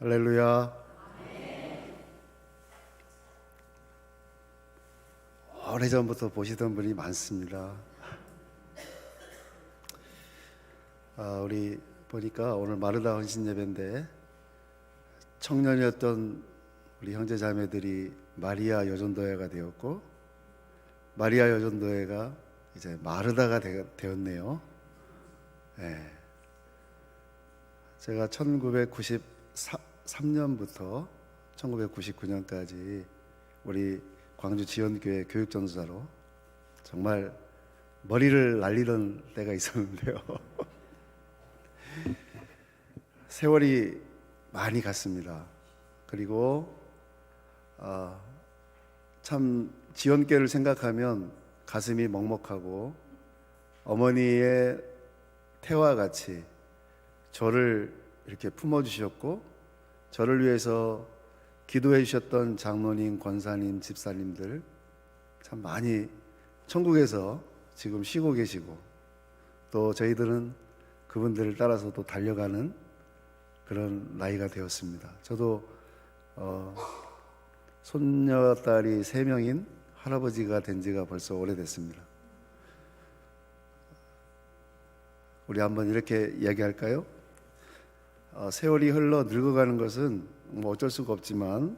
할렐루야. 오래전부터 보시던 분이 많습니다. 우리 보니까 오늘 마르다 헌신 예배인데 청년이었던 우리 형제 자매들이 마리아 여전도회가 되었고, 마리아 여전도회가 이제 마르다가 되었네요. 네. 제가 1993년부터 1999년까지 우리 광주 지연교회 교육전도사로 정말 머리를 날리던 때가 있었는데요. 세월이 많이 갔습니다. 그리고 참 지연교회를 생각하면 가슴이 먹먹하고, 어머니의 태와 같이 저를 이렇게 품어주셨고, 저를 위해서 기도해 주셨던 장로님, 권사님, 집사님들 참 많이 천국에서 지금 쉬고 계시고, 또 저희들은 그분들을 따라서 또 달려가는 그런 나이가 되었습니다. 저도 손녀딸이 3명인 할아버지가 된 지가 벌써 오래됐습니다. 우리 한번 이렇게 이야기할까요? 세월이 흘러 늙어가는 것은 뭐 어쩔 수가 없지만,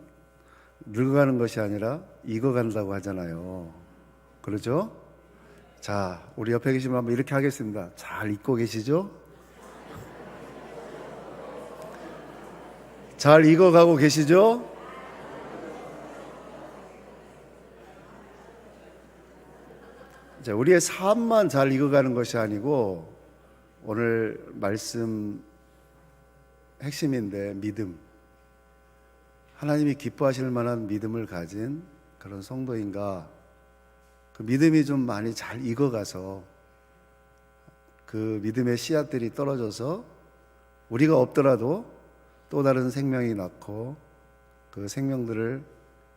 늙어가는 것이 아니라 익어간다고 하잖아요. 그러죠? 자, 우리 옆에 계시면 한번 이렇게 하겠습니다. 잘 익고 계시죠? 잘 익어가고 계시죠? 자, 우리의 삶만 잘 익어가는 것이 아니고, 오늘 말씀 핵심인데, 믿음. 하나님이 기뻐하실 만한 믿음을 가진 그런 성도인가, 그 믿음이 좀 많이 잘 익어가서 그 믿음의 씨앗들이 떨어져서 우리가 없더라도 또 다른 생명이 낳고, 그 생명들을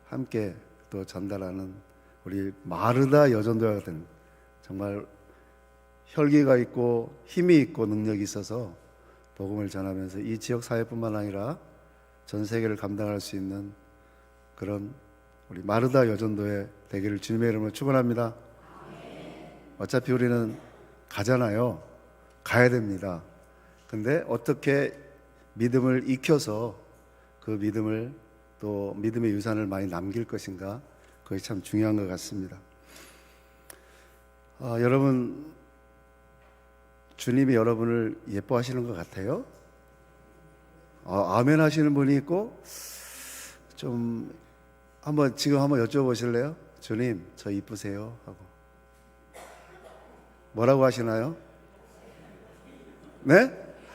함께 또 전달하는 우리 마르다 여전도와 같은, 정말 혈기가 있고 힘이 있고 능력이 있어서 복음을 전하면서 이 지역 사회뿐만 아니라 전 세계를 감당할 수 있는 그런 우리 마르다 여전도의 되기를 주님의 이름으로 축원합니다. 어차피 우리는 가잖아요. 가야 됩니다. 근데 어떻게 믿음을 익혀서 그 믿음을, 또 믿음의 유산을 많이 남길 것인가, 그것이 참 중요한 것 같습니다. 여러분, 주님이 여러분을 예뻐하시는 것 같아요? 아멘 하시는 분이 있고, 좀 지금 한번 여쭤보실래요? 주님, 저 이쁘세요? 하고 뭐라고 하시나요? 네?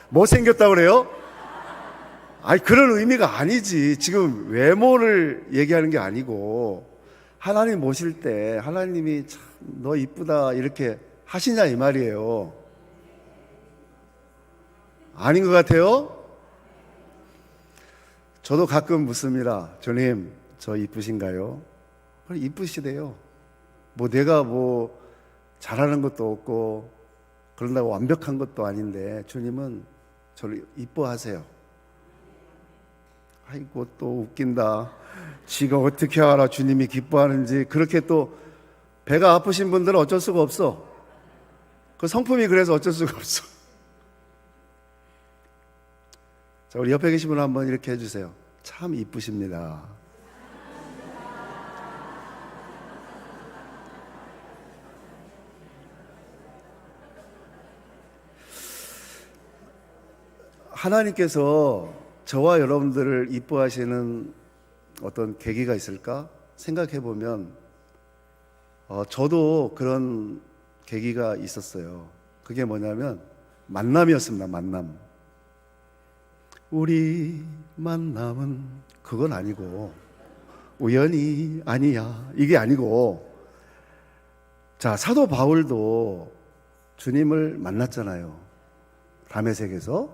못생겼다고 그래요? 아니, 그런 의미가 아니지. 지금 외모를 얘기하는 게 아니고, 하나님 모실 때 하나님이 참 너 이쁘다 이렇게 하시냐 이 말이에요. 아닌 것 같아요? 저도 가끔 묻습니다. 주님, 저 이쁘신가요? 그래, 이쁘시대요. 내가 잘하는 것도 없고 그런다고 완벽한 것도 아닌데 주님은 저를 이뻐하세요. 아이고, 또 웃긴다. 지가 어떻게 알아 주님이 기뻐하는지. 그렇게 또 배가 아프신 분들은 어쩔 수가 없어. 그 성품이 그래서 어쩔 수가 없어. 자, 우리 옆에 계신 분 한번 이렇게 해주세요. 참 이쁘십니다. 하나님께서 저와 여러분들을 이뻐하시는 어떤 계기가 있을까 생각해 보면, 저도 그런 계기가 있었어요. 그게 뭐냐면 만남이었습니다. 만남. 우리 만남은 그건 아니고, 우연이 아니야 이게 아니고, 자, 사도 바울도 주님을 만났잖아요. 다메섹에서.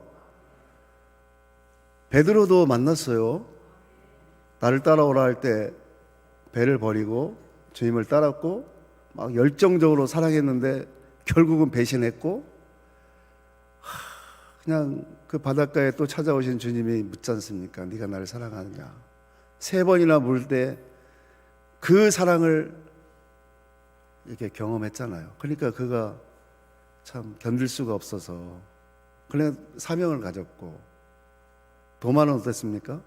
베드로도 만났어요. 나를 따라오라 할 때 배를 버리고 주님을 따랐고, 막 열정적으로 사랑했는데 결국은 배신했고, 그냥 그 바닷가에 또 찾아오신 주님이 묻지 않습니까? 네가 나를 사랑하느냐? 3번이나 물 때 그 사랑을 이렇게 경험했잖아요. 그러니까 그가 참 견딜 수가 없어서 그냥 사명을 가졌고, 도마는 어땠습니까?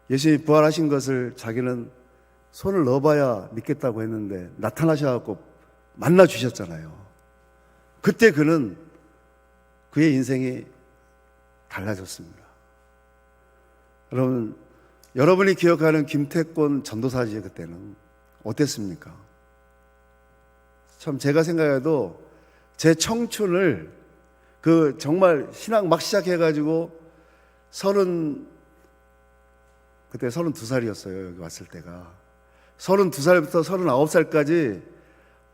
예수님이 부활하신 것을 자기는 손을 넣어봐야 믿겠다고 했는데 나타나셔서 만나 주셨잖아요. 그때 그는 그의 인생이 달라졌습니다. 여러분이 기억하는 김태권 전도사지 그때는 어땠습니까? 참 제가 생각해도 제 청춘을 정말 신앙 막 시작해가지고 그때 32살이었어요. 여기 왔을 때가 32살부터 39살까지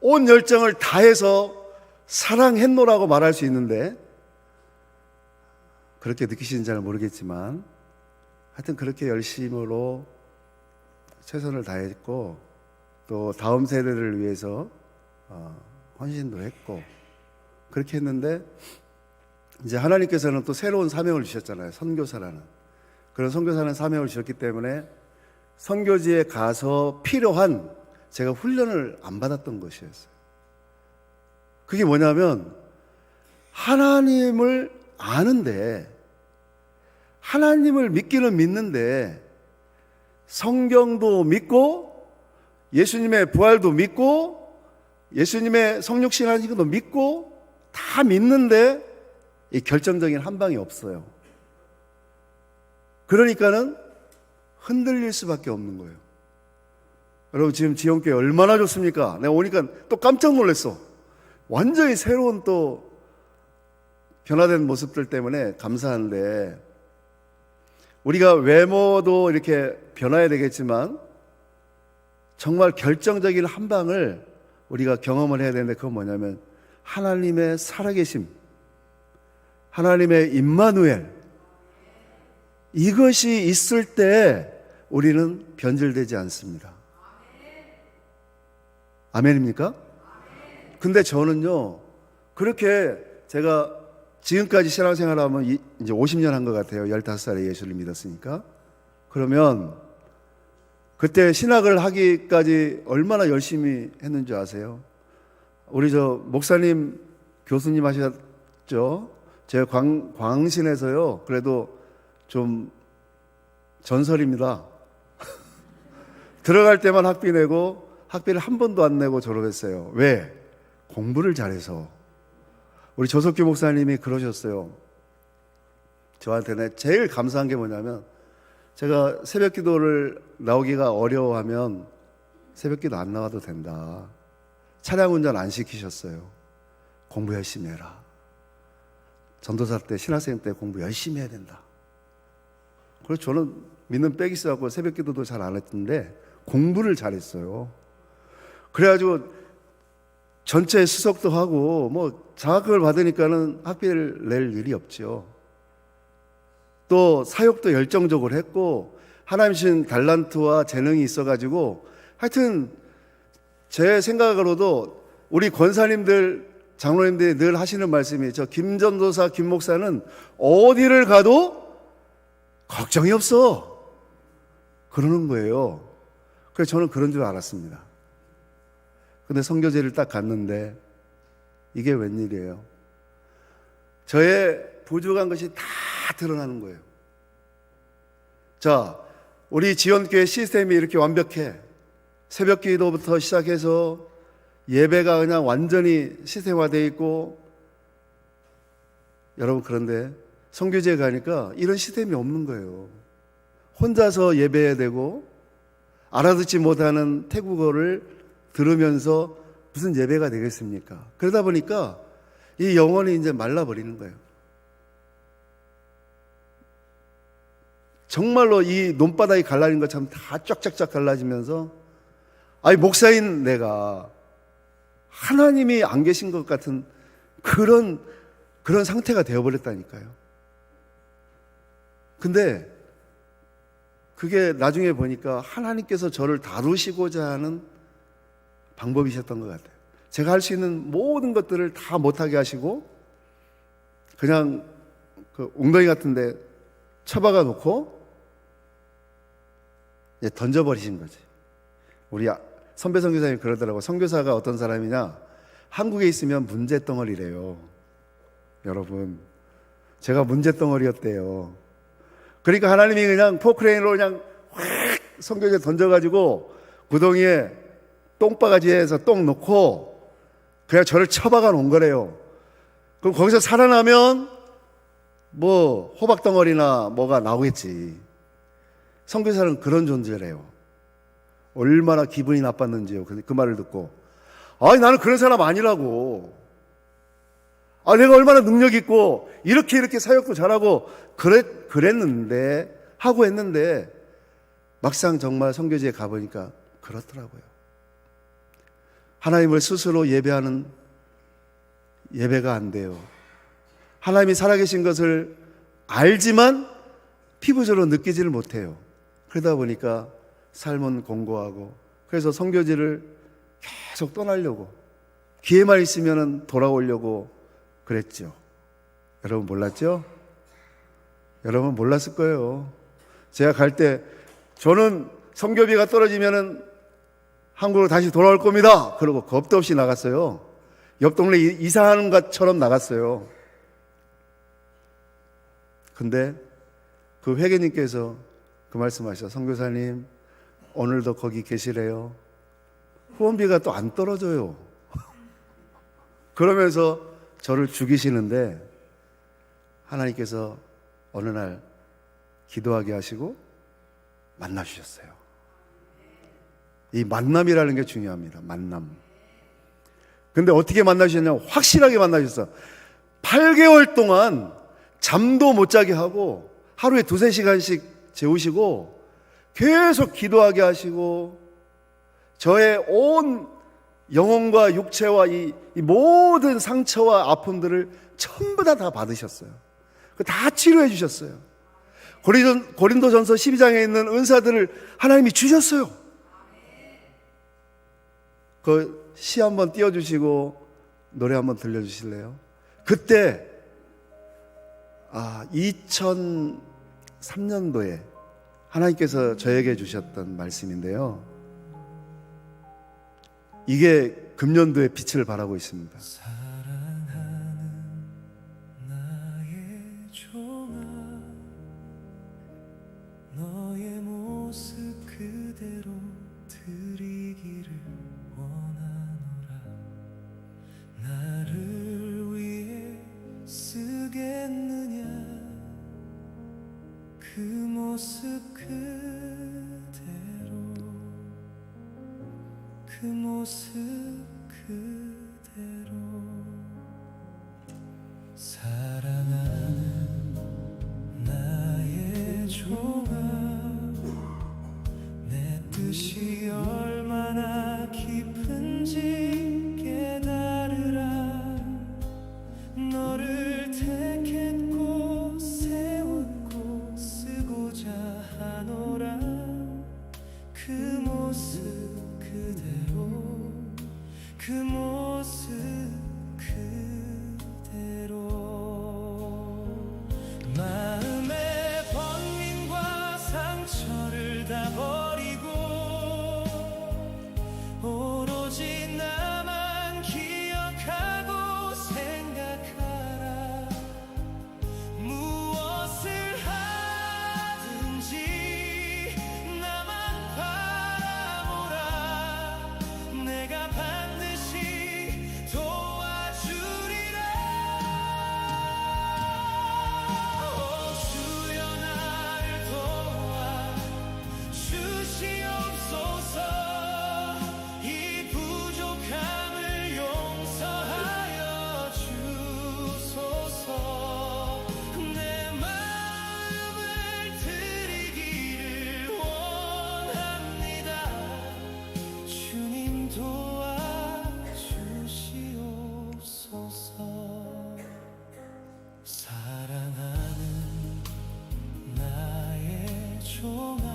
온 열정을 다해서 사랑했노라고 말할 수 있는데, 그렇게 느끼시는지 잘 모르겠지만 하여튼 그렇게 열심으로 최선을 다했고, 또 다음 세대를 위해서 헌신도 했고, 그렇게 했는데 이제 하나님께서는 또 새로운 사명을 주셨잖아요. 선교사라는 그런 선교사라는 사명을 주셨기 때문에 선교지에 가서 필요한 제가 훈련을 안 받았던 것이었어요. 그게 뭐냐면 하나님을 아는데, 하나님을 믿기는 믿는데 성경도 믿고 예수님의 부활도 믿고 예수님의 성육신 하신 것도 믿고 다 믿는데 이 결정적인 한 방이 없어요. 그러니까는 흔들릴 수밖에 없는 거예요. 여러분, 지금 지원교회 얼마나 좋습니까? 내가 오니까 또 깜짝 놀랐어. 완전히 새로운 또 변화된 모습들 때문에 감사한데, 우리가 외모도 이렇게 변화해야 되겠지만 정말 결정적인 한 방을 우리가 경험을 해야 되는데, 그건 뭐냐면 하나님의 살아계심, 하나님의 임마누엘, 이것이 있을 때 우리는 변질되지 않습니다. 아멘입니까? 근데 저는요, 그렇게 제가 지금까지 신앙생활하면 이제 50년 한 것 같아요. 15살에 예수를 믿었으니까. 그러면 그때 신학을 하기까지 얼마나 열심히 했는지 아세요? 우리 목사님, 교수님 하셨죠? 제가 광신에서요, 그래도 좀 전설입니다. 들어갈 때만 학비 내고 학비를 한 번도 안 내고 졸업했어요. 왜? 공부를 잘해서. 우리 조석규 목사님이 그러셨어요. 저한테는 제일 감사한 게 뭐냐면, 제가 새벽 기도를 나오기가 어려워하면 새벽 기도 안 나와도 된다. 차량 운전 안 시키셨어요. 공부 열심히 해라. 전도사 때, 신학생 때 공부 열심히 해야 된다. 그래서 저는 믿는 빽이 있어갖고 새벽 기도도 잘 안 했는데 공부를 잘했어요. 그래가지고 전체 수석도 하고 장학금을 받으니까는 학비를 낼 일이 없죠. 또 사역도 열정적으로 했고, 하나님 주신 달란트와 재능이 있어가지고, 하여튼 제 생각으로도 우리 권사님들, 장로님들이 늘 하시는 말씀이, 저 김전도사, 김 목사는 어디를 가도 걱정이 없어, 그러는 거예요. 그래서 저는 그런 줄 알았습니다. 근데 선교제를 딱 갔는데 이게 웬일이에요? 저의 부족한 것이 다 드러나는 거예요. 자, 우리 지원교회 시스템이 이렇게 완벽해. 새벽 기도부터 시작해서 예배가 그냥 완전히 시스템화되어 있고, 여러분, 그런데 선교제에 가니까 이런 시스템이 없는 거예요. 혼자서 예배해야 되고, 알아듣지 못하는 태국어를 들으면서 무슨 예배가 되겠습니까? 그러다 보니까 이 영혼이 이제 말라버리는 거예요. 정말로 이 논바닥이 갈라진 것처럼 다 쫙쫙쫙 갈라지면서, 목사인 내가 하나님이 안 계신 것 같은 그런 상태가 되어버렸다니까요. 근데 그게 나중에 보니까 하나님께서 저를 다루시고자 하는 방법이셨던 것 같아요. 제가 할 수 있는 모든 것들을 다 못하게 하시고 그냥 그 웅덩이 같은데 처박아 놓고 이제 던져버리신 거지. 우리 선배 선교사님이 그러더라고. 선교사가 어떤 사람이냐, 한국에 있으면 문제덩어리래요. 여러분, 제가 문제덩어리였대요. 그러니까 하나님이 그냥 포크레인으로 그냥 확 선교지에 던져가지고 구덩이에 똥바가지에서 똥 놓고 그냥 저를 처박아 놓은 거래요. 그럼 거기서 살아나면 뭐 호박덩어리나 뭐가 나오겠지. 선교사는 그런 존재래요. 얼마나 기분이 나빴는지요. 그 말을 듣고, 아니 나는 그런 사람 아니라고. 아, 내가 얼마나 능력 있고 이렇게 사역도 잘하고 그랬는데, 하고 했는데 막상 정말 선교지에 가보니까 그렇더라고요. 하나님을 스스로 예배하는 예배가 안 돼요. 하나님이 살아계신 것을 알지만 피부적으로 느끼지를 못해요. 그러다 보니까 삶은 공고하고, 그래서 선교지를 계속 떠나려고, 기회만 있으면 돌아오려고 그랬죠. 여러분 몰랐죠? 여러분 몰랐을 거예요. 제가 갈 때 저는 선교비가 떨어지면은 한국으로 다시 돌아올 겁니다. 그러고 겁도 없이 나갔어요. 옆 동네 이사하는 것처럼 나갔어요. 근데 그 회계님께서 그 말씀하셔. 선교사님, 오늘도 거기 계시래요. 후원비가 또 안 떨어져요. 그러면서 저를 죽이시는데 하나님께서 어느 날 기도하게 하시고 만나주셨어요. 이 만남이라는 게 중요합니다. 만남. 근데 어떻게 만나주셨냐면 확실하게 만나주셨어요. 8개월 동안 잠도 못 자게 하고 하루에 2-3시간씩 재우시고 계속 기도하게 하시고 저의 온 영혼과 육체와 이 모든 상처와 아픔들을 전부 다 받으셨어요. 다 치료해 주셨어요. 고린도전서 12장에 있는 은사들을 하나님이 주셨어요. 그 시 한번 띄워주시고 노래 한번 들려주실래요? 그때 2003년도에 하나님께서 저에게 주셨던 말씀인데요, 이게 금년도에 빛을 발하고 있습니다. 사랑하는 나의 종아, 너의 모습 그대로 드리기를 원하노라. 나를 위해 쓰겠느냐, 그 모습 그대로, 그 모습 그대로. 사랑하는 나의 종아, 내 뜻이 얼마나 깊은지 깨달으라. 너를 택했고 세웠고 쓰고자 하노라. 그 모습 그대로, 그 모습 그대로. 마음의 번민과 상처를 다 버리고 오로지 나만 기억하고 생각하라. 무엇을 하든지 나만 바라보라. 내가 반드시 도와주리라. 오 주여 나를 도와 주시옵소서. 이 부족함을 용서하여 주소서. 내 마음을 드리기를 원합니다. 주님 도와주시옵소서. 사랑하는 나의 종아,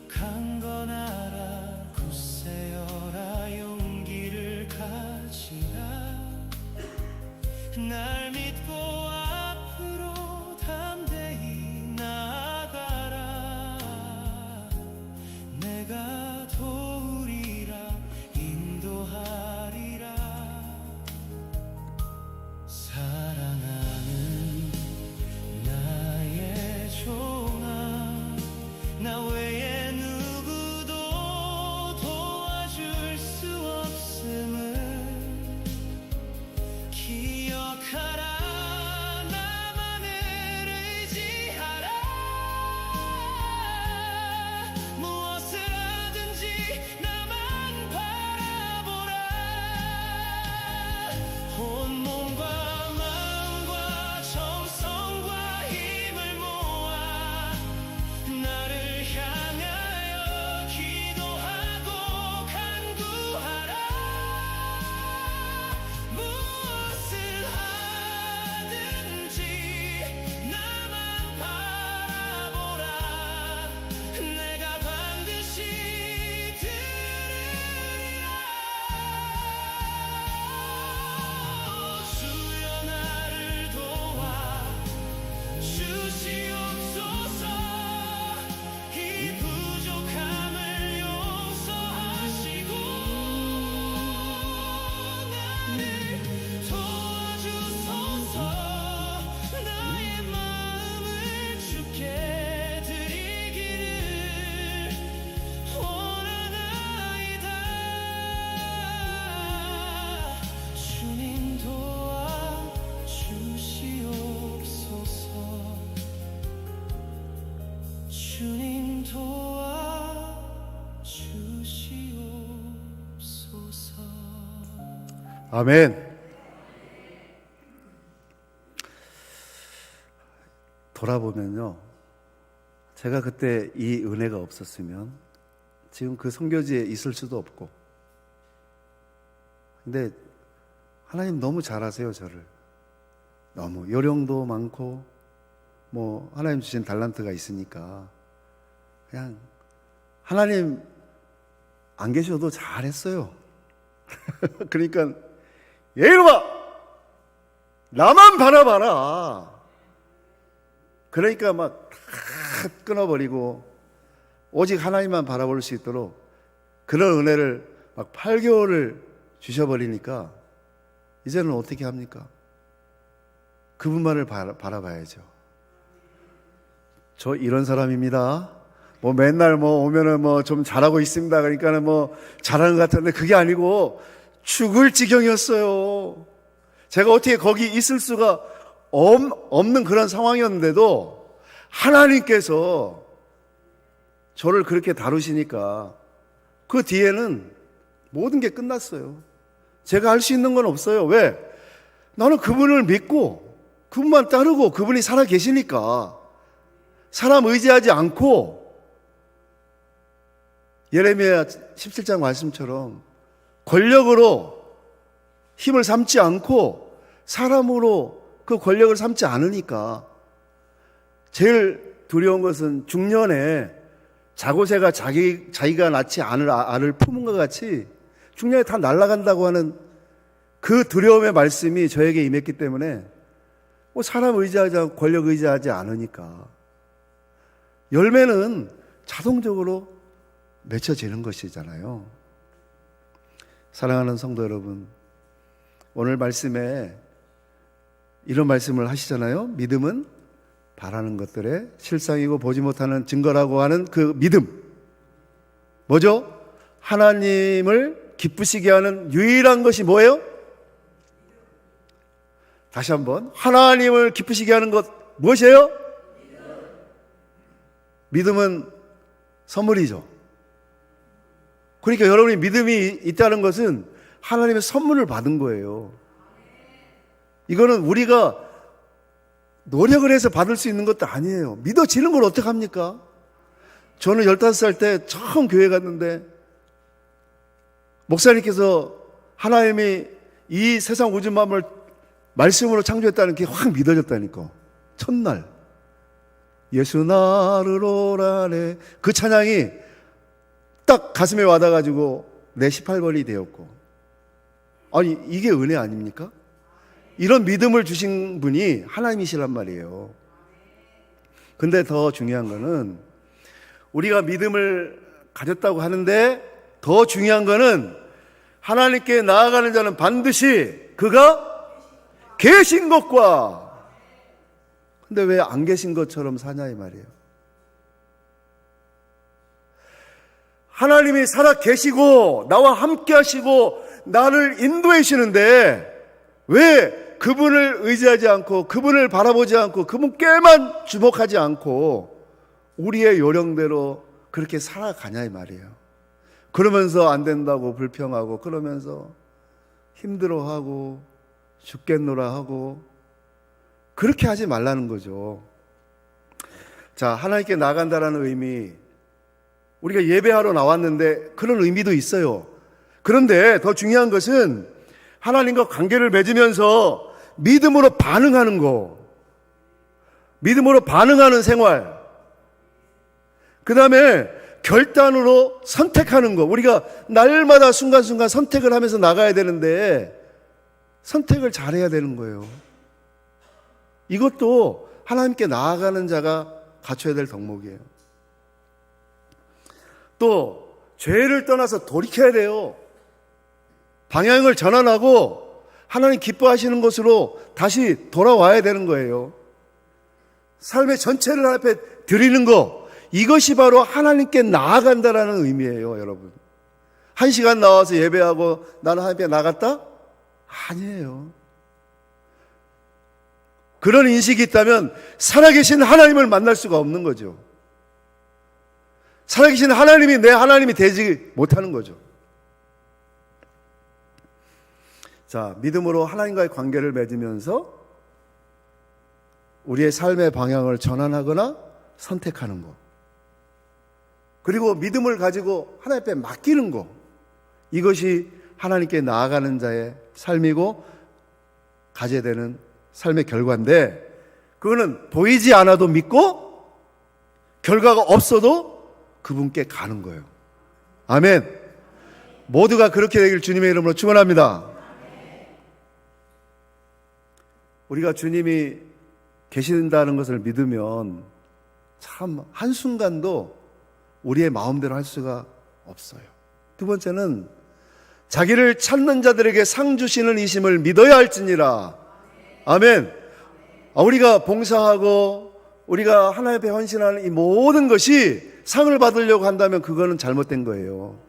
강건하라, 굳세어라, 용기를 가지라. 날 믿고 앞으로 아멘. 돌아보면요, 제가 그때 이 은혜가 없었으면 지금 그 선교지에 있을 수도 없고, 근데 하나님 너무 잘하세요. 저를 너무 요령도 많고 뭐 하나님 주신 달란트가 있으니까 그냥 하나님 안 계셔도 잘했어요. 그러니까 얘 이놈아 나만 바라봐라. 그러니까 막 다 끊어버리고 오직 하나님만 바라볼 수 있도록 그런 은혜를 막 8개월을 주셔버리니까 이제는 어떻게 합니까? 그분만을 바라봐야죠. 저 이런 사람입니다. 뭐 맨날 뭐 오면은 뭐 좀 잘하고 있습니다. 그러니까는 뭐 잘하는 것 같은데 그게 아니고 죽을 지경이었어요. 제가 어떻게 거기 있을 수가 없는 그런 상황이었는데도 하나님께서 저를 그렇게 다루시니까 그 뒤에는 모든 게 끝났어요. 제가 할 수 있는 건 없어요. 왜? 나는 그분을 믿고 그분만 따르고 그분이 살아 계시니까 사람 의지하지 않고 예레미야 17장 말씀처럼 권력으로 힘을 삼지 않고 사람으로 그 권력을 삼지 않으니까 제일 두려운 것은 중년에 자고새가 자기가 낳지 않을 알을 품은 것 같이 중년에 다 날아간다고 하는 그 두려움의 말씀이 저에게 임했기 때문에 뭐 사람 의지하지 않고 권력 의지하지 않으니까 열매는 자동적으로 맺혀지는 것이잖아요. 사랑하는 성도 여러분, 오늘 말씀에 이런 말씀을 하시잖아요. 믿음은 바라는 것들의 실상이고 보지 못하는 증거라고 하는 그 믿음. 뭐죠? 하나님을 기쁘시게 하는 유일한 것이 뭐예요? 다시 한번, 하나님을 기쁘시게 하는 것 무엇이에요? 믿음은 선물이죠. 그러니까 여러분이 믿음이 있다는 것은 하나님의 선물을 받은 거예요. 이거는 우리가 노력을 해서 받을 수 있는 것도 아니에요. 믿어지는 걸 어떡합니까? 저는 15살 때 처음 교회 갔는데 목사님께서 하나님이 이 세상 우주 만물을 말씀으로 창조했다는 게 확 믿어졌다니까. 첫날 예수 나를 오라네 그 찬양이 딱 가슴에 와닿아가지고 내 18번이 되었고, 아니 이게 은혜 아닙니까? 이런 믿음을 주신 분이 하나님이시란 말이에요. 근데 더 중요한 거는 우리가 믿음을 가졌다고 하는데 더 중요한 거는 하나님께 나아가는 자는 반드시 그가 계신 것과, 근데 왜 안 계신 것처럼 사냐 이 말이에요. 하나님이 살아 계시고 나와 함께 하시고 나를 인도해 주시는데 왜 그분을 의지하지 않고 그분을 바라보지 않고 그분께만 주목하지 않고 우리의 요령대로 그렇게 살아가냐 이 말이에요. 그러면서 안 된다고 불평하고 그러면서 힘들어하고 죽겠노라 하고 그렇게 하지 말라는 거죠. 자, 하나님께 나간다라는 의미, 우리가 예배하러 나왔는데 그런 의미도 있어요. 그런데 더 중요한 것은 하나님과 관계를 맺으면서 믿음으로 반응하는 거, 믿음으로 반응하는 생활, 그 다음에 결단으로 선택하는 거. 우리가 날마다 순간순간 선택을 하면서 나가야 되는데 선택을 잘해야 되는 거예요. 이것도 하나님께 나아가는 자가 갖춰야 될 덕목이에요. 또 죄를 떠나서 돌이켜야 돼요. 방향을 전환하고 하나님 기뻐하시는 것으로 다시 돌아와야 되는 거예요. 삶의 전체를 앞에 드리는 거, 이것이 바로 하나님께 나아간다라는 의미예요, 여러분. 1시간 나와서 예배하고 나는 하나님께 나갔다? 아니에요. 그런 인식이 있다면 살아계신 하나님을 만날 수가 없는 거죠. 살아계신 하나님이 내 하나님이 되지 못하는 거죠. 자, 믿음으로 하나님과의 관계를 맺으면서 우리의 삶의 방향을 전환하거나 선택하는 것. 그리고 믿음을 가지고 하나님 앞에 맡기는 것. 이것이 하나님께 나아가는 자의 삶이고 가져야 되는 삶의 결과인데, 그거는 보이지 않아도 믿고 결과가 없어도 그분께 가는 거예요. 아멘. 모두가 그렇게 되길 주님의 이름으로 축원합니다. 우리가 주님이 계신다는 것을 믿으면 참 한순간도 우리의 마음대로 할 수가 없어요. 두 번째는 자기를 찾는 자들에게 상 주시는 이심을 믿어야 할지니라. 아멘. 우리가 봉사하고 우리가 하나님 앞에 헌신하는 이 모든 것이 상을 받으려고 한다면 그거는 잘못된 거예요.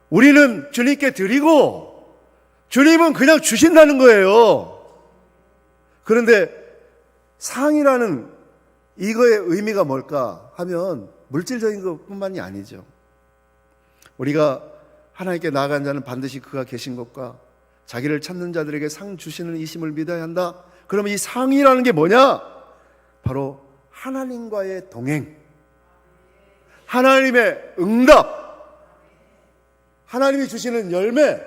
우리는 주님께 드리고 주님은 그냥 주신다는 거예요. 그런데 상이라는 이거의 의미가 뭘까 하면 물질적인 것뿐만이 아니죠. 우리가 하나님께 나아간 자는 반드시 그가 계신 것과 자기를 찾는 자들에게 상 주시는 이심을 믿어야 한다. 그러면 이 상이라는 게 뭐냐? 바로 하나님과의 동행, 하나님의 응답, 하나님이 주시는 열매,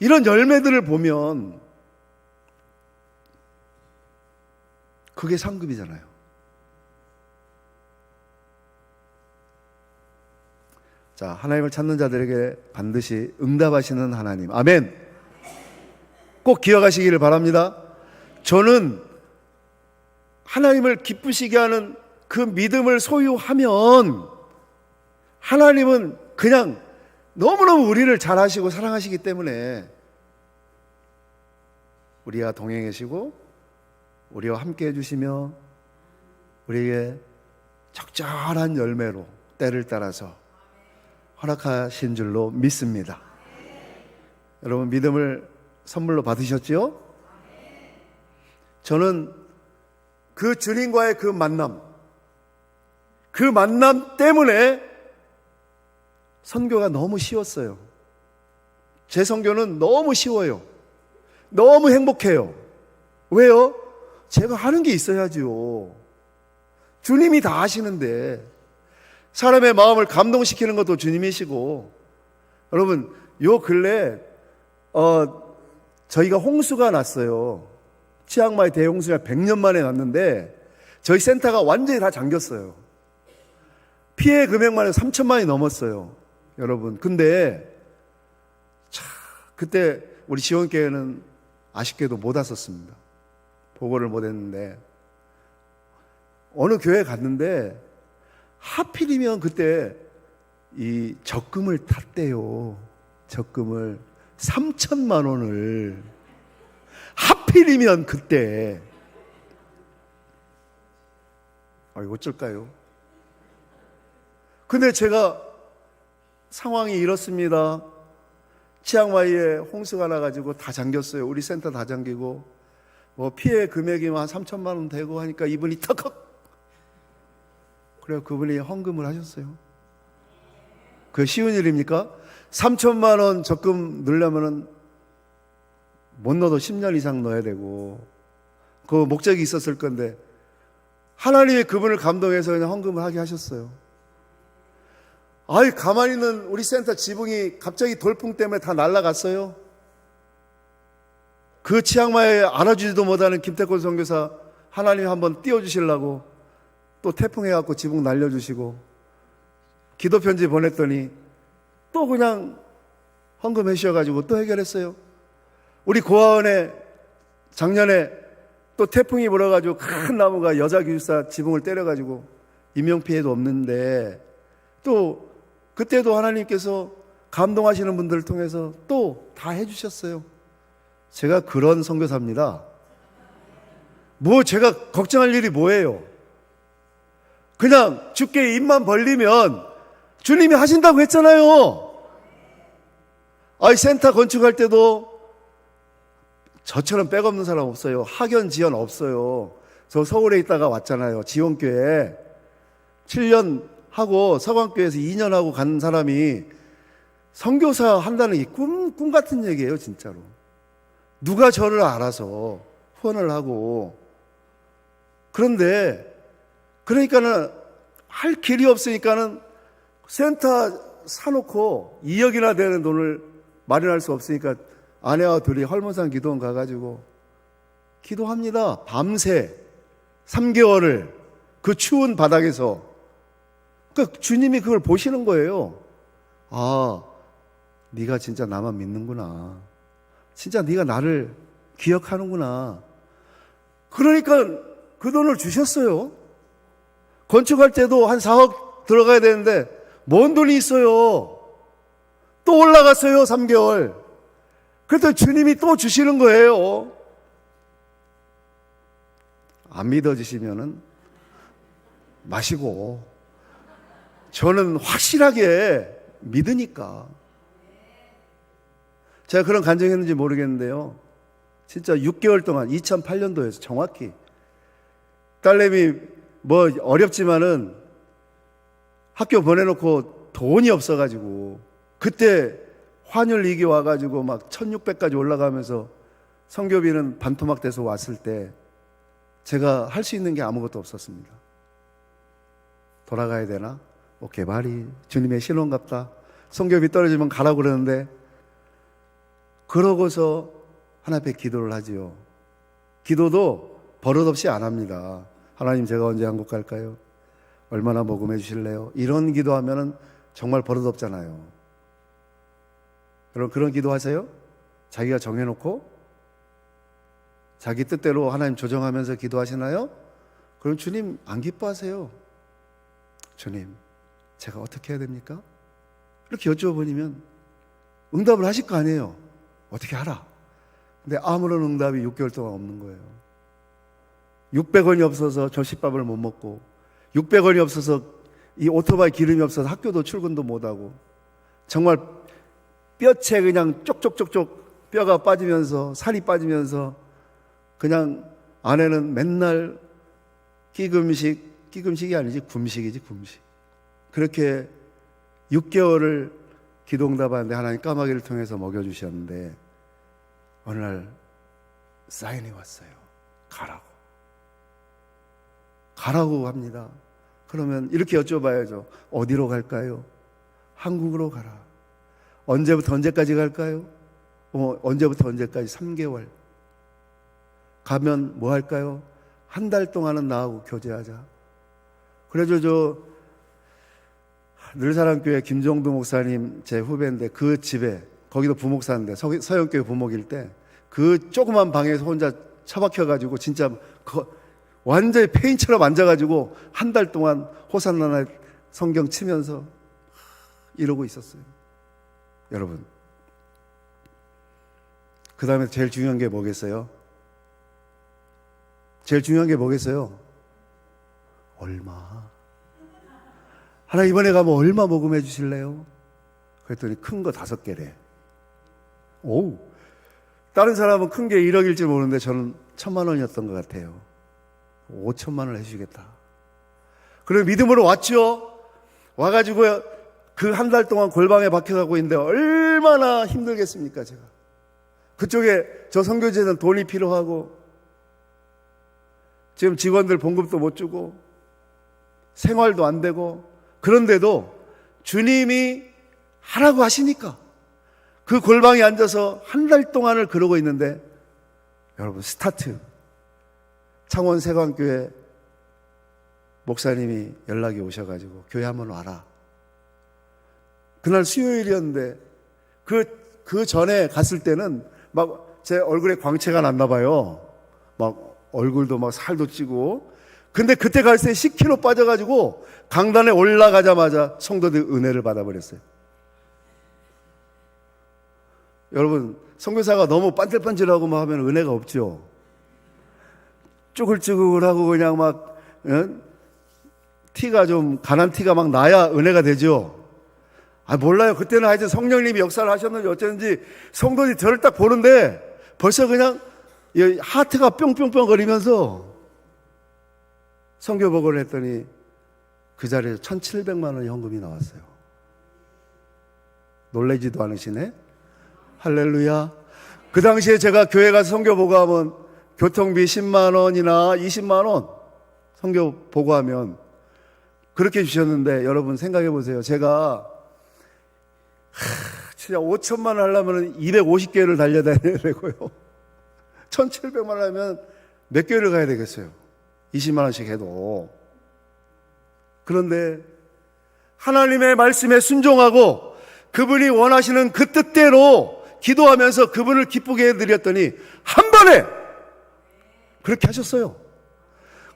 이런 열매들을 보면 그게 상급이잖아요. 자, 하나님을 찾는 자들에게 반드시 응답하시는 하나님. 아멘. 꼭 기억하시기를 바랍니다. 저는 하나님을 기쁘시게 하는 그 믿음을 소유하면 하나님은 그냥 너무너무 우리를 잘 하시고 사랑하시기 때문에 우리와 동행하시고 우리와 함께 해주시며 우리에게 적절한 열매로 때를 따라서 허락하신 줄로 믿습니다. 여러분 믿음을 선물로 받으셨지요? 저는 그 주님과의 그 만남 때문에 선교가 너무 쉬웠어요. 제 선교는 너무 쉬워요. 너무 행복해요. 왜요? 제가 하는 게 있어야지요. 주님이 다 하시는데 사람의 마음을 감동시키는 것도 주님이시고. 여러분 요 근래 저희가 홍수가 났어요. 치앙마이 대홍수가 100년 만에 났는데 저희 센터가 완전히 다 잠겼어요. 피해 금액만 해도 3천만이 넘었어요. 여러분 근데 그때 우리 지원교회는 아쉽게도 못 왔었습니다. 보고를 못 했는데 어느 교회 갔는데 하필이면 그때 이 적금을 탔대요. 적금을 3천만 원을 하필이면 그때. 어쩔까요? 근데 제가 상황이 이렇습니다. 치앙마이에 홍수가 나가지고 다 잠겼어요. 우리 센터 다 잠기고 뭐 피해 금액이 한 3천만 원 되고 하니까 이분이 턱 그래서 그분이 헌금을 하셨어요. 그게 쉬운 일입니까? 3천만 원 적금 넣으려면은 못 넣어도 10년 이상 넣어야 되고 그 목적이 있었을 건데 하나님이 그분을 감동해서 그냥 헌금을 하게 하셨어요. 가만히 있는 우리 센터 지붕이 갑자기 돌풍 때문에 다 날아갔어요. 그 치앙마이에 알아주지도 못하는 김태권 선교사 하나님이 한번 띄워주시려고 또 태풍해갖고 지붕 날려주시고 기도 편지 보냈더니 또 그냥 헌금해 주셔가지고 또 해결했어요. 우리 고아원에 작년에 또 태풍이 불어가지고 큰 나무가 여자 기숙사 지붕을 때려가지고 인명피해도 없는데 또 그때도 하나님께서 감동하시는 분들을 통해서 또 다 해주셨어요. 제가 그런 선교사입니다. 제가 걱정할 일이 뭐예요? 그냥 주께 입만 벌리면 주님이 하신다고 했잖아요. 센터 건축할 때도 저처럼 백 없는 사람 없어요. 학연 지연 없어요. 저 서울에 있다가 왔잖아요. 지원교회 7년 하고 서강교회에서 2년 하고 간 사람이 선교사 한다는 게 꿈 같은 얘기예요, 진짜로. 누가 저를 알아서 후원을 하고. 그런데 그러니까는 할 길이 없으니까는 센터 사놓고 2억이나 되는 돈을 마련할 수 없으니까 아내와 둘이 헐문산 기도원 가가지고 기도합니다. 밤새 3개월을 그 추운 바닥에서. 그러니까 주님이 그걸 보시는 거예요. 아, 네가 진짜 나만 믿는구나. 진짜 네가 나를 기억하는구나. 그러니까 그 돈을 주셨어요. 건축할 때도 한 4억 들어가야 되는데 뭔 돈이 있어요. 또 올라갔어요. 3개월. 그랬더니 주님이 또 주시는 거예요. 안 믿어지시면은 마시고, 저는 확실하게 믿으니까. 제가 그런 간증했는지 모르겠는데요, 진짜 6개월 동안 2008년도에서 정확히 딸내미 뭐 어렵지만은 학교 보내놓고 돈이 없어가지고 그때 환율 위기 와가지고 막 1600까지 올라가면서 선교비는 반토막 돼서 왔을 때 제가 할 수 있는 게 아무것도 없었습니다. 돌아가야 되나? 개발이 주님의 신혼갑다. 선교비 떨어지면 가라고 그러는데, 그러고서 하나님 앞에 기도를 하지요. 기도도 버릇없이 안 합니다. 하나님, 제가 언제 한국 갈까요? 얼마나 모금해 주실래요? 이런 기도하면은 정말 버릇없잖아요. 여러분, 그런 기도하세요? 자기가 정해놓고 자기 뜻대로 하나님 조정하면서 기도하시나요? 그럼 주님 안 기뻐하세요. 주님, 제가 어떻게 해야 됩니까? 이렇게 여쭤보니면 응답을 하실 거 아니에요. 어떻게 하라. 근데 아무런 응답이 6개월 동안 없는 거예요. 600원이 없어서 점심밥을 못 먹고, 600원이 없어서 이 오토바이 기름이 없어서 학교도 출근도 못하고, 정말 뼈채 그냥 쪽쪽쪽쪽 뼈가 빠지면서 살이 빠지면서 그냥 아내는 맨날 끼금식이 아니지 굶식이지 굶식. 그렇게 6개월을 기도응답하는데 하나님 까마귀를 통해서 먹여주셨는데, 어느 날 사인이 왔어요. 가라고 합니다. 그러면 이렇게 여쭤봐야죠. 어디로 갈까요? 한국으로 가라. 언제부터 언제까지 갈까요? 언제부터 언제까지? 3개월. 가면 뭐 할까요? 한 달 동안은 나하고 교제하자. 그래서 늘사랑교회 김종도 목사님 제 후배인데, 그 집에, 거기도 부목사인데 서영교회 부목일 때 그 조그만 방에서 혼자 처박혀가지고 진짜 완전히 페인처럼 앉아가지고 한 달 동안 호산나나 성경 치면서 이러고 있었어요. 여러분, 그 다음에 제일 중요한 게 뭐겠어요? 제일 중요한 게 뭐겠어요? 얼마? 하나님, 이번에 가면 얼마 모금해 주실래요? 그랬더니 큰 거 5개래. 오우. 다른 사람은 큰 게 1억일지 모르는데 저는 1,000만 원이었던 것 같아요. 5천만 원을 해주시겠다. 그리고 믿음으로 왔죠. 와가지고 그 한 달 동안 골방에 박혀가고 있는데 얼마나 힘들겠습니까, 제가. 그쪽에 저 선교지에는 돈이 필요하고, 지금 직원들 봉급도 못 주고 생활도 안 되고, 그런데도 주님이 하라고 하시니까 그 골방에 앉아서 한 달 동안을 그러고 있는데, 여러분, 스타트 창원 세광교회 목사님이 연락이 오셔가지고 교회 한번 와라. 그날 수요일이었는데 그 전에 갔을 때는 막 제 얼굴에 광채가 났나 봐요. 막 얼굴도 막 살도 찌고. 근데 그때 갈 때 10kg 빠져가지고 강단에 올라가자마자 성도들 은혜를 받아버렸어요. 여러분, 선교사가 너무 반질반질하고 막 하면 은혜가 없죠. 쭈글쭈글하고 그냥 막 티가 좀 가난 티가 막 나야 은혜가 되죠. 몰라요. 그때는 하여튼 성령님이 역사를 하셨는지 어쨌는지 성도들이 저를 딱 보는데 벌써 그냥 하트가 뿅뿅뿅 거리면서 선교복을 했더니 그 자리에서 1,700만 원의 현금이 나왔어요. 놀라지도 않으시네. 할렐루야. 그 당시에 제가 교회 가서 선교 보고하면 교통비 10만 원이나 20만 원 선교 보고하면 그렇게 주셨는데, 여러분 생각해 보세요. 제가 진짜 5천만 원 하려면 250개를 달려다녀야 되고요. 1,700만 원 하면 몇 개를 가야 되겠어요? 20만 원씩 해도. 그런데 하나님의 말씀에 순종하고 그분이 원하시는 그 뜻대로 기도하면서 그분을 기쁘게 해드렸더니 한 번에 그렇게 하셨어요.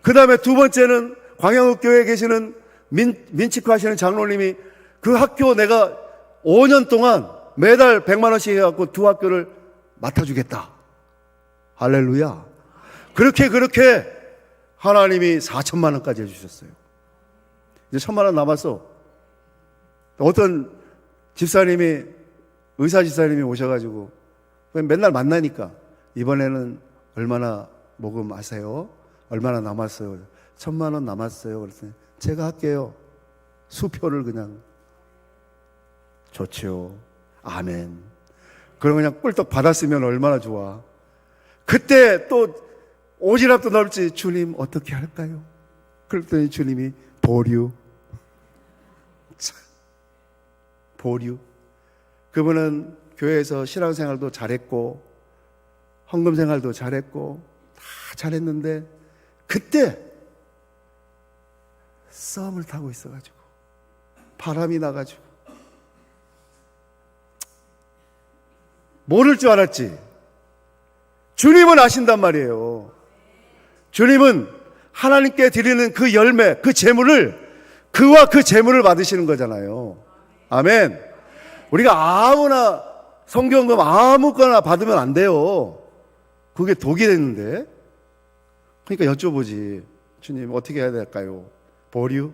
그 다음에 두 번째는 광양읍교회에 계시는 민치과 하시는 장로님이 그 학교 내가 5년 동안 매달 100만 원씩 해갖고 두 학교를 맡아주겠다. 할렐루야. 그렇게 하나님이 4천만 원까지 해주셨어요. 이제 1,000만 원 남았어. 어떤 집사님이, 의사 집사님이 오셔가지고 맨날 만나니까 이번에는 얼마나 모금하세요? 얼마나 남았어요? 1,000만 원 남았어요. 그랬더니 제가 할게요. 수표를 그냥. 좋지요. 아멘. 그럼 그냥 꿀떡 받았으면 얼마나 좋아. 그때 또 오지랖도 넓지. 주님 어떻게 할까요? 그랬더니 주님이 보류. 보류. 그분은 교회에서 신앙생활도 잘했고 헌금생활도 잘했고 다 잘했는데 그때 썸을 타고 있어가지고 바람이 나가지고 모를 줄 알았지. 주님은 아신단 말이에요. 주님은 하나님께 드리는 그 열매, 그 재물을, 그와 그 재물을 받으시는 거잖아요. 아멘. 우리가 아무나 성경금 아무거나 받으면 안 돼요. 그게 독이 됐는데. 그러니까 여쭤보지. 주님 어떻게 해야 될까요? 보류?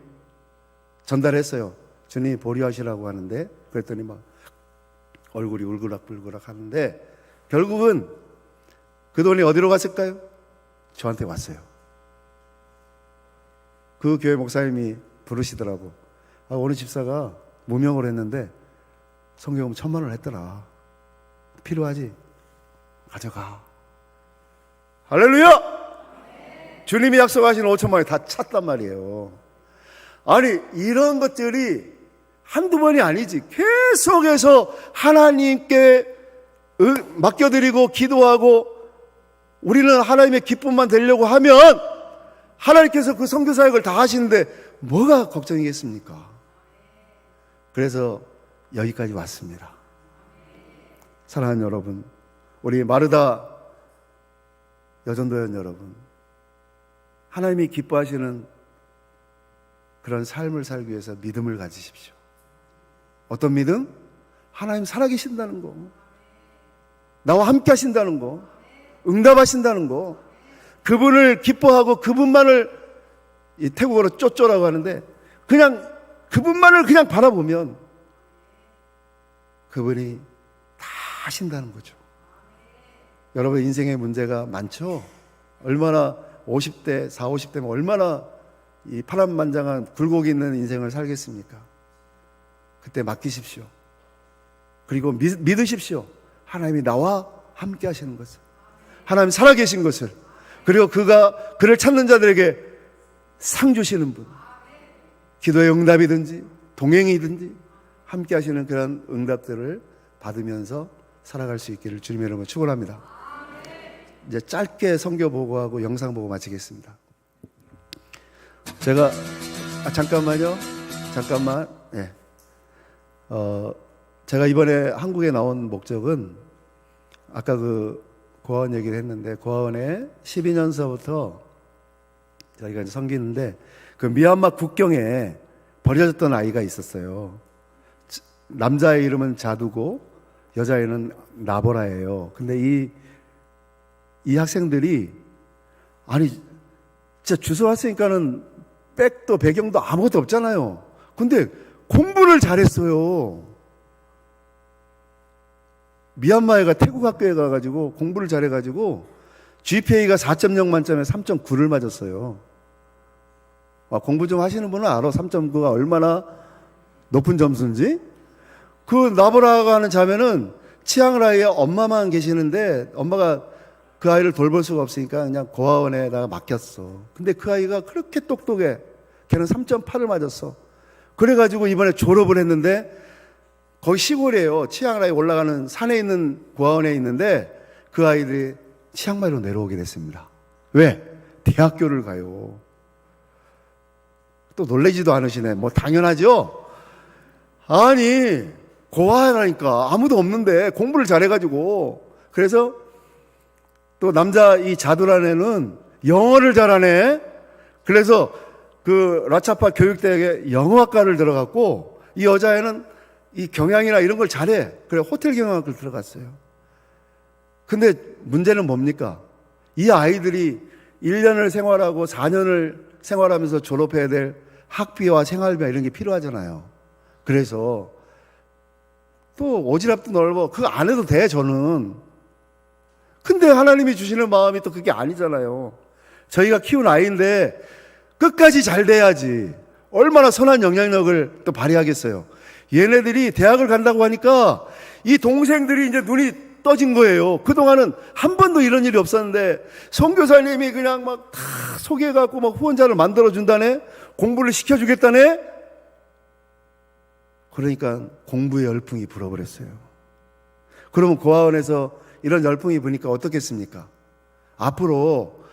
전달했어요. 주님 보류하시라고 하는데, 그랬더니 막 얼굴이 울그락불그락 하는데 결국은 그 돈이 어디로 갔을까요? 저한테 왔어요. 그 교회 목사님이 부르시더라고. 어느 집사가 무명을 했는데 성경금 1,000만 원 했더라. 필요하지? 가져가. 할렐루야! 주님이 약속하신 5천만 원이 다 찼단 말이에요. 아니 이런 것들이 한두 번이 아니지. 계속해서 하나님께 맡겨드리고 기도하고 우리는 하나님의 기쁨만 되려고 하면 하나님께서 그 선교사역을 다 하시는데 뭐가 걱정이겠습니까? 그래서 여기까지 왔습니다. 사랑하는 여러분, 우리 마르다 여전도연 여러분, 하나님이 기뻐하시는 그런 삶을 살기 위해서 믿음을 가지십시오. 어떤 믿음? 하나님 살아계신다는 거, 나와 함께 하신다는 거, 응답하신다는 거, 그분을 기뻐하고 그분만을, 이 태국어로 쪼쪼라고 하는데 그냥 그분만을 그냥 바라보면 그분이 다 하신다는 거죠. 여러분 인생의 문제가 많죠? 얼마나 50대, 40, 50대면 얼마나 이 파란만장한 굴곡이 있는 인생을 살겠습니까? 그때 맡기십시오. 그리고 믿으십시오. 하나님이 나와 함께 하시는 것을, 하나님 살아계신 것을, 그리고 그를 찾는 자들에게 상 주시는 분, 기도의 응답이든지 동행이든지 함께 하시는 그런 응답들을 받으면서 살아갈 수 있기를 주님의 이름으로 축원합니다. 이제 짧게 선교 보고하고 영상 보고 마치겠습니다. 제가 잠깐만요. 잠깐만. 예. 제가 이번에 한국에 나온 목적은 아까 그 고아원 얘기를 했는데, 고아원에 12년서부터 저희가 이제 섬기는데 그 미얀마 국경에 버려졌던 아이가 있었어요. 남자의 이름은 자두고 여자애는 나보라예요. 근데 이 학생들이 아니 진짜 주소 왔으니까는 백도 배경도 아무것도 없잖아요. 근데 공부를 잘했어요. 미얀마 애가 태국 학교에 가가지고 공부를 잘해가지고 GPA가 4.0 만점에 3.9를 맞았어요. 공부 좀 하시는 분은 알아. 3.9가 얼마나 높은 점수인지. 그 나보라가 하는 자매는 치앙라이에 엄마만 계시는데 엄마가 그 아이를 돌볼 수가 없으니까 그냥 고아원에다가 맡겼어. 근데 그 아이가 그렇게 똑똑해. 걔는 3.8을 맞았어. 그래가지고 이번에 졸업을 했는데 거기 시골이에요. 치앙라이 올라가는 산에 있는 고아원에 있는데 그 아이들이 치앙마이로 내려오게 됐습니다. 왜? 대학교를 가요. 또 놀라지도 않으시네. 뭐 당연하죠. 아니 고아라니까 아무도 없는데 공부를 잘해가지고. 그래서 또 남자 이 자두란 애는 영어를 잘하네. 그래서 그 라차파 교육대학에 영어학과를 들어갔고, 이 여자애는 이 경영이나 이런 걸 잘해. 그래 호텔 경영학을 들어갔어요. 근데 문제는 뭡니까? 이 아이들이 1년을 생활하고 4년을 생활하면서 졸업해야 될 학비와 생활비와 이런 게 필요하잖아요. 그래서 또 오지랖도 넓어. 그거 안 해도 돼 저는. 근데 하나님이 주시는 마음이 또 그게 아니잖아요. 저희가 키운 아이인데 끝까지 잘 돼야지. 얼마나 선한 영향력을 또 발휘하겠어요. 얘네들이 대학을 간다고 하니까 이 동생들이 이제 눈이 떠진 거예요. 그동안은 한 번도 이런 일이 없었는데 선교사님이 그냥 막 다 소개해갖고 막 후원자를 만들어준다네. 공부를 시켜주겠다네. 그러니까 공부의 열풍이 불어버렸어요. 그러면 고아원에서 이런 열풍이 부니까 어떻겠습니까? 앞으로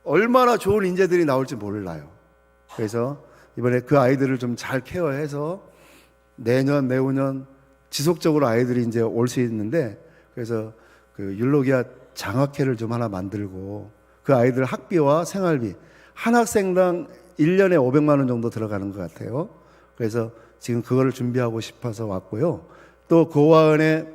얼마나 좋은 인재들이 나올지 몰라요. 그래서 이번에 그 아이들을 좀 잘 케어해서 내년, 내후년 지속적으로 아이들이 이제 올 수 있는데, 그래서 그 율로기아 장학회를 좀 하나 만들고 그 아이들 학비와 생활비 한 학생당 1년에 500만 원 정도 들어가는 것 같아요. 그래서 지금 그거를 준비하고 싶어서 왔고요. 또 고아원에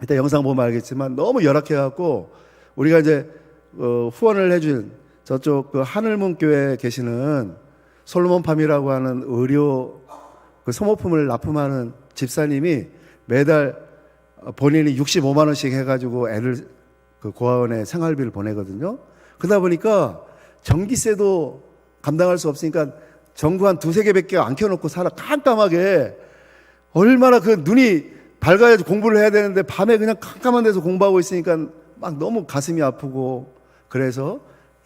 이따 영상 보면 알겠지만 너무 열악해갖고 우리가 이제 후원을 해준 저쪽 그 하늘문교회에 계시는 솔로몬팜이라고 하는 의료 그 소모품을 납품하는 집사님이 매달 본인이 65만 원씩 해가지고 애들 그 고아원에 생활비를 보내거든요. 그러다 보니까 전기세도 감당할 수 없으니까 전구 한 두세 개밖에 안 켜놓고 살아. 깜깜하게. 얼마나 그 눈이 밝아야지 공부를 해야 되는데 밤에 그냥 깜깜한 데서 공부하고 있으니까 막 너무 가슴이 아프고. 그래서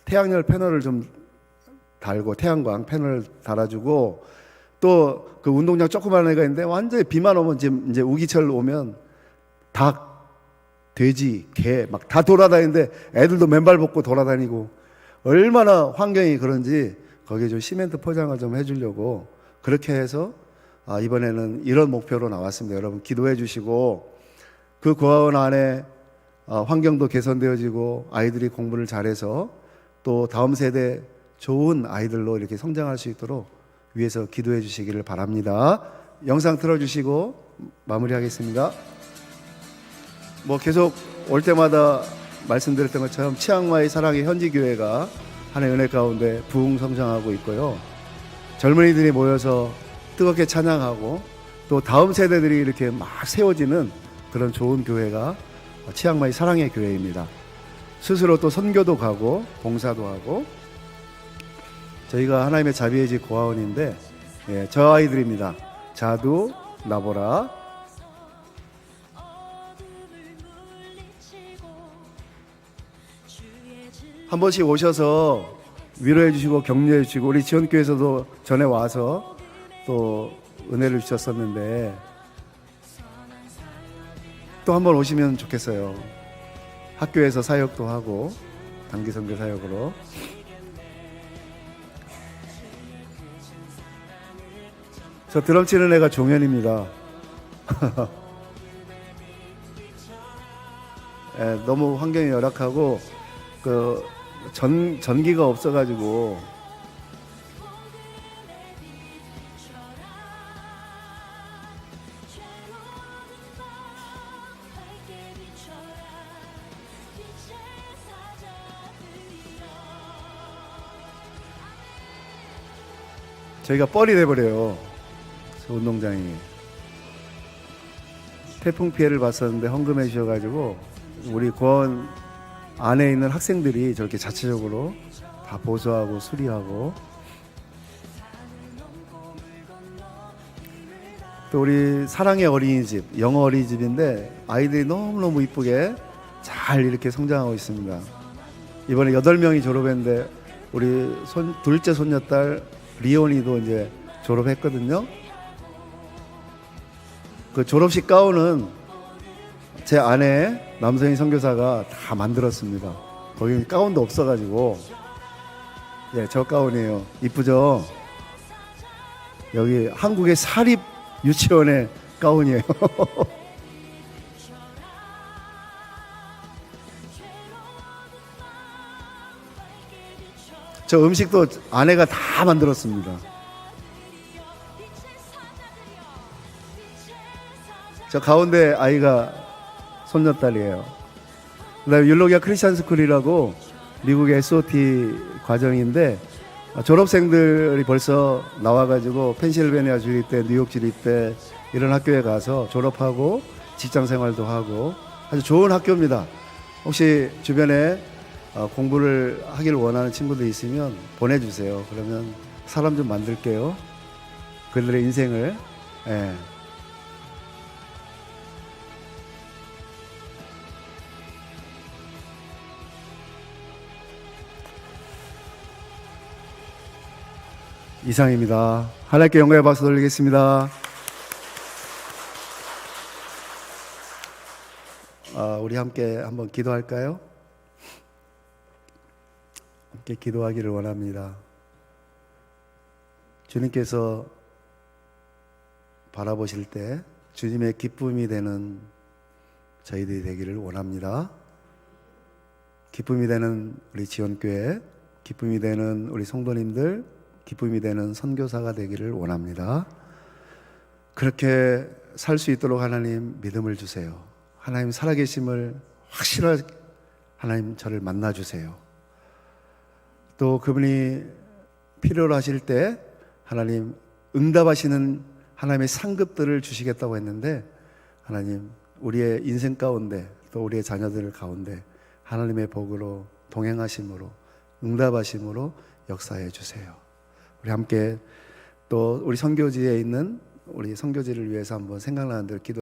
태양열 패널을 좀 달고 태양광 패널을 달아주고, 또 그 운동장 조그만 애가 있는데 완전히 비만 오면 지금 이제 우기철 오면 닭, 돼지, 개 막 다 돌아다니는데 애들도 맨발 벗고 돌아다니고 얼마나 환경이 그런지 거기에 좀 시멘트 포장을 좀 해주려고 그렇게 해서 이번에는 이런 목표로 나왔습니다. 여러분 기도해 주시고 그 고아원 안에 환경도 개선되어지고 아이들이 공부를 잘해서 또 다음 세대 좋은 아이들로 이렇게 성장할 수 있도록 위해서 기도해 주시기를 바랍니다. 영상 틀어주시고 마무리하겠습니다. 뭐 계속 올 때마다 말씀드렸던 것처럼 치앙마이 사랑의 현지교회가 하나의 은혜 가운데 부흥 성장하고 있고요. 젊은이들이 모여서 뜨겁게 찬양하고 또 다음 세대들이 이렇게 막 세워지는 그런 좋은 교회가 치앙마이 사랑의 교회입니다. 스스로 또 선교도 가고 봉사도 하고, 저희가 하나님의 자비의 집 고아원인데 저 아이들입니다. 자두, 나보라. 한 번씩 오셔서 위로해 주시고 격려해 주시고, 우리 지원교회에서도 전에 와서 또 은혜를 주셨었는데 또 한 번 오시면 좋겠어요. 학교에서 사역도 하고 단기 선교 사역으로. 저 드럼 치는 애가 종현입니다. 너무 환경이 열악하고 그 전기가 없어가지고 저희가 뻘이 돼버려요. 저 운동장이. 태풍 피해를 봤었는데 헌금해 주셔가지고 우리 고아원 안에 있는 학생들이 저렇게 자체적으로 다 보수하고 수리하고. 또 우리 사랑의 어린이집, 영어 어린이집인데 아이들이 너무너무 이쁘게 잘 이렇게 성장하고 있습니다. 이번에 8명이 졸업했는데 우리 둘째 손녀딸 리온이도 이제 졸업했거든요. 그 졸업식 가운은 제 아내 남성희 선교사가 다 만들었습니다. 거기 가운도 없어가지고, 예, 저 가운이에요. 이쁘죠? 여기 한국의 사립 유치원의 가운이에요. 저 음식도 아내가 다 만들었습니다. 저 가운데 아이가 손녀딸이에요. 그다음에 율로기아 크리스찬 스쿨이라고 미국의 SOT 과정인데 졸업생들이 벌써 나와가지고 펜실베니아 주립대, 뉴욕 주립대 이런 학교에 가서 졸업하고 직장 생활도 하고 아주 좋은 학교입니다. 혹시 주변에 공부를 하길 원하는 친구들 있으면 보내주세요. 그러면 사람 좀 만들게요. 그들의 인생을. 예. 이상입니다. 하나님께 영광의 박수 돌리겠습니다. 우리 함께 한번 기도할까요? 함께 기도하기를 원합니다. 주님께서 바라보실 때 주님의 기쁨이 되는 저희들이 되기를 원합니다. 기쁨이 되는 우리 지원교회, 기쁨이 되는 우리 성도님들, 기쁨이 되는 선교사가 되기를 원합니다. 그렇게 살 수 있도록 하나님 믿음을 주세요. 하나님 살아계심을 확실하게 하나님 저를 만나주세요. 또 그분이 필요로 하실 때 하나님 응답하시는 하나님의 상급들을 주시겠다고 했는데 하나님 우리의 인생 가운데 또 우리의 자녀들 가운데 하나님의 복으로 동행하심으로 응답하심으로 역사해 주세요. 우리 함께 또 우리 선교지에 있는 우리 선교지를 위해서 한번 생각나는 대로 기도